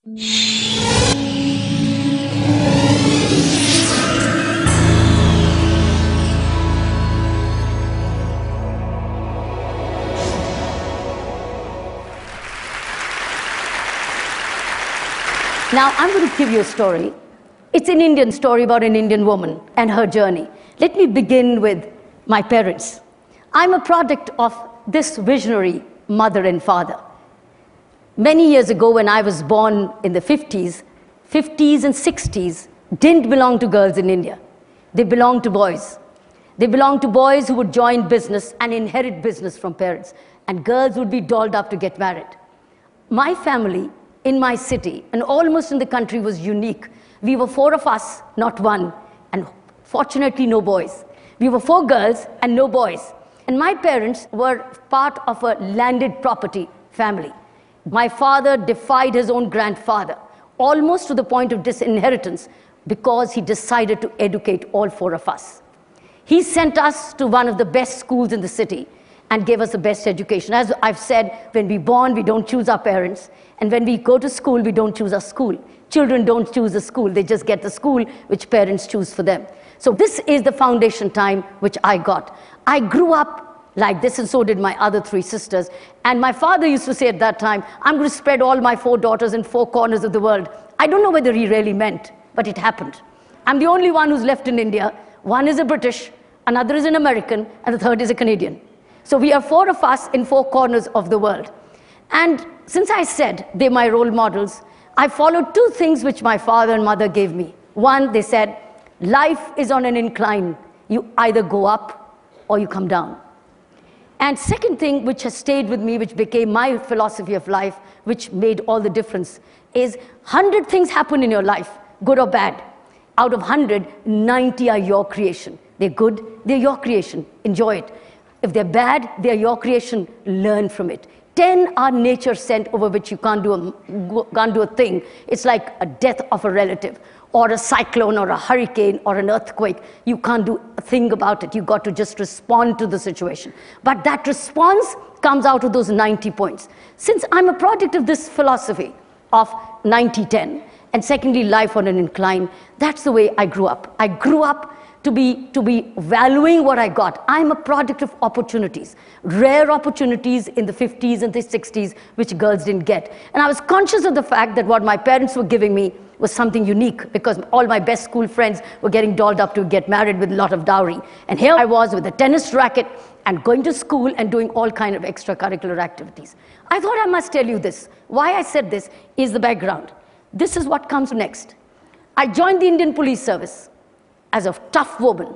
Now, I'm going to give you a story. It's an Indian story about an Indian woman and her journey. Let me begin with my parents. I'm a product of this visionary mother and father. Many years ago, when I was born in the 50s and 60s didn't belong to girls in India. They belonged to boys. They belonged to boys who would join business and inherit business from parents. And girls would be dolled up to get married. My family in my city, and almost in the country, was unique. We were 4 of us, not one, and fortunately no boys. We were 4 girls and no boys. And my parents were part of a landed property family. My father defied his own grandfather, almost to the point of disinheritance, because he decided to educate all 4 of us. He sent us to one of the best schools in the city and gave us the best education. As I've said, when we're born, we don't choose our parents. And when we go to school, we don't choose our school. Children don't choose the school. They just get the school which parents choose for them. So this is the foundation time which I got. I grew up like this, and so did my other 3 sisters. And my father used to say at that time, I'm going to spread all my 4 daughters in 4 corners of the world. I don't know whether he really meant, but it happened. I'm the only one who's left in India. One is a British, another is an American, and the third is a Canadian. So we are 4 of us in 4 corners of the world. And since I said they're my role models, I followed 2 things which my father and mother gave me. One, they said, life is on an incline. You either go up or you come down. And second thing which has stayed with me, which became my philosophy of life, which made all the difference, is 100 things happen in your life, good or bad. Out of 100, 90 are your creation. They're good, they're your creation. Enjoy it. If they're bad, they're your creation. Learn from it. 10 are nature sent, over which you can't do a thing. It's like a death of a relative, or a cyclone, or a hurricane, or an earthquake. You can't do a thing about it. You've got to just respond to the situation. But that response comes out of those 90 points. Since I'm a product of this philosophy of 90-10, and secondly, life on an incline, that's the way I grew up. I grew up to be valuing what I got. I'm a product of opportunities, rare opportunities in the 50s and the 60s, which girls didn't get. And I was conscious of the fact that what my parents were giving me was something unique, because all my best school friends were getting dolled up to get married with a lot of dowry. And here I was with a tennis racket and going to school and doing all kinds of extracurricular activities. I thought I must tell you this. Why I said this is the background. This is what comes next. I joined the Indian Police Service as a tough woman,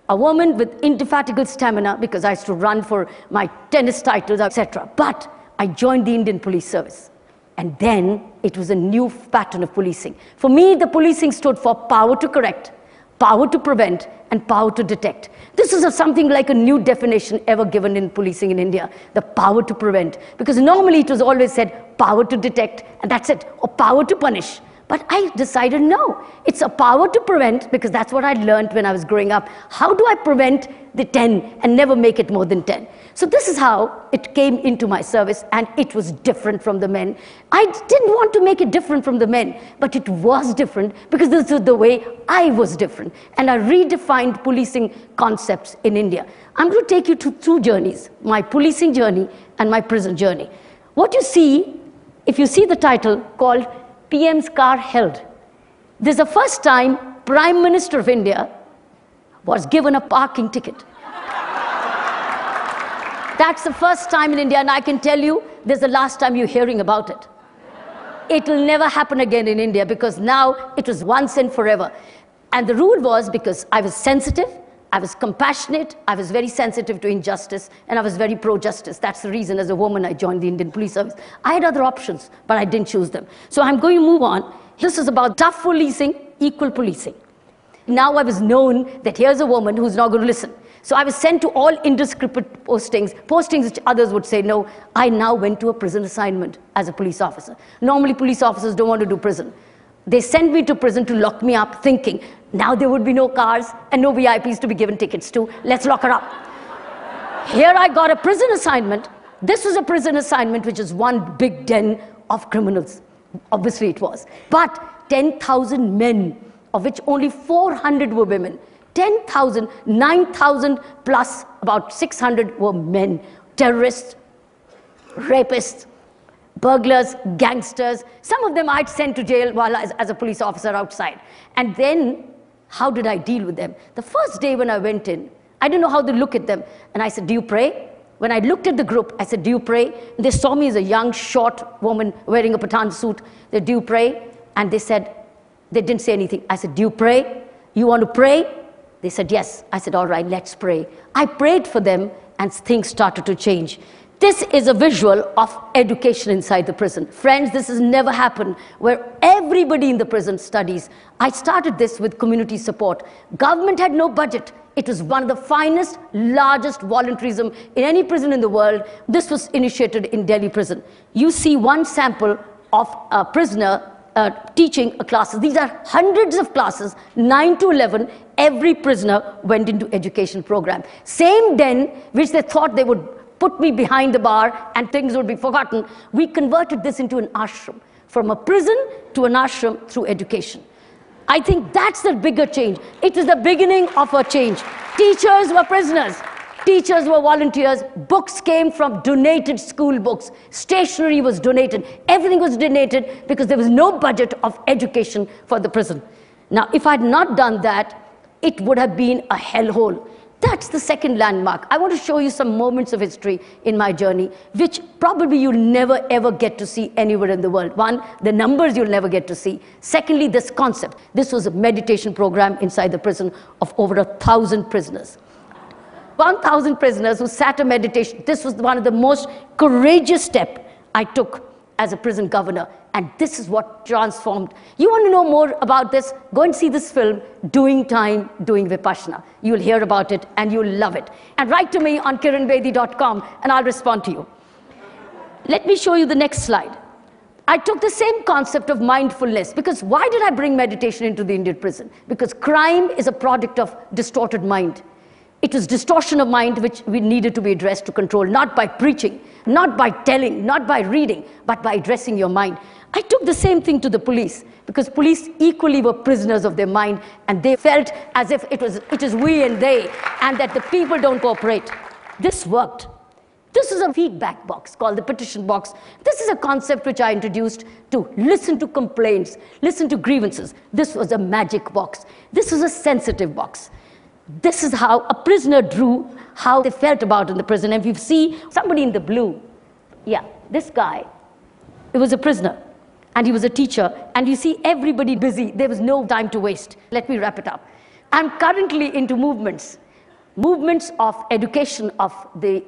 a woman with indefatigable stamina, because I used to run for my tennis titles, etc. But I joined the Indian Police Service. And then it was a new pattern of policing. For me, the policing stood for power to correct, power to prevent, and power to detect. This is something like a new definition ever given in policing in India, the power to prevent. Because normally it was always said power to detect, and that's it, or power to punish. But I decided, no, it's a power to prevent, because that's what I learned when I was growing up. How do I prevent the 10 and never make it more than 10? So this is how it came into my service, and it was different from the men. I didn't want to make it different from the men, but it was different, because this is the way I was different. And I redefined policing concepts in India. I'm going to take you to 2 journeys, my policing journey and my prison journey. What you see, if you see the title called PM's car held. This is the first time Prime Minister of India was given a parking ticket. That's the first time in India, and I can tell you, this is the last time you're hearing about it. It will never happen again in India, because now it was once and forever. And the rule was, because I was sensitive, I was compassionate, I was very sensitive to injustice, and I was very pro-justice. That's the reason, as a woman, I joined the Indian Police Service. I had other options, but I didn't choose them. So I'm going to move on. This is about tough policing, equal policing. Now I was known that here's a woman who's not going to listen. So I was sent to all indiscriminate postings which others would say no. I now went to a prison assignment as a police officer. Normally police officers don't want to do prison. They sent me to prison to lock me up, thinking, now there would be no cars and no VIPs to be given tickets to. Let's lock her up. Here I got a prison assignment. This was a prison assignment, which is one big den of criminals. Obviously it was. But 10,000 men, of which only 400 were women. 10,000, 9,000 plus about 600 were men. Terrorists, rapists, burglars, gangsters. Some of them I'd sent to jail while as a police officer outside. And then, how did I deal with them? The first day when I went in, I didn't know how to look at them. And I said, do you pray? When I looked at the group, I said, do you pray? And they saw me as a young, short woman wearing a Pathan suit. They said, do you pray? And they said, they didn't say anything. I said, do you pray? You want to pray? They said, yes. I said, all right, let's pray. I prayed for them, and things started to change. This is a visual of education inside the prison. Friends, this has never happened where everybody in the prison studies. I started this with community support. Government had no budget. It was one of the finest, largest volunteerism in any prison in the world. This was initiated in Delhi prison. You see one sample of a prisoner teaching a class. These are hundreds of classes, 9 to 11. Every prisoner went into education program. Same den, which they thought they would put me behind the bar and things would be forgotten. We converted this into an ashram, from a prison to an ashram through education. I think that's the bigger change. It was the beginning of a change. Teachers were prisoners. Teachers were volunteers. Books came from donated school books. Stationery was donated. Everything was donated because there was no budget of education for the prison. Now, if I had not done that, it would have been a hellhole. That's the second landmark. I want to show you some moments of history in my journey, which probably you'll never ever get to see anywhere in the world. One, the numbers you'll never get to see. Secondly, this concept. This was a meditation program inside the prison of over 1,000 prisoners. 1,000 prisoners who sat a meditation. This was one of the most courageous steps I took as a prison governor. And this is what transformed. You want to know more about this? Go and see this film, Doing Time, Doing Vipassana. You'll hear about it and you'll love it. And write to me on kiranbedi.com and I'll respond to you. Let me show you the next slide. I took the same concept of mindfulness, because why did I bring meditation into the Indian prison? Because crime is a product of distorted mind. It was distortion of mind which we needed to be addressed to control, not by preaching, not by telling, not by reading, but by addressing your mind. I took the same thing to the police, because police equally were prisoners of their mind, and they felt as if it is we and they, and that the people don't cooperate. This worked. This is a feedback box called the petition box. This is a concept which I introduced to listen to complaints, listen to grievances. This was a magic box. This was a sensitive box. This is how a prisoner drew how they felt about in the prison. And if you see somebody in the blue, yeah, this guy, it was a prisoner, and he was a teacher, and you see everybody busy. There was no time to waste. Let me wrap it up. I'm currently into movements of education of the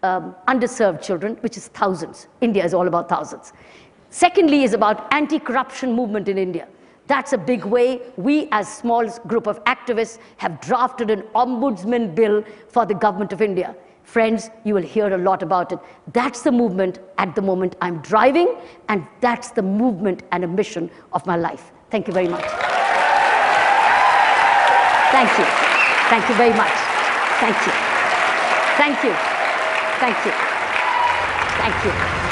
underserved children, which is thousands. India is all about thousands. Secondly is about anti-corruption movement in India. That's a big way. We, as a small group of activists, have drafted an ombudsman bill for the government of India. Friends, you will hear a lot about it. That's the movement at the moment I'm driving, and that's the movement and a mission of my life. Thank you very much. Thank you. Thank you very much. Thank you. Thank you. Thank you. Thank you.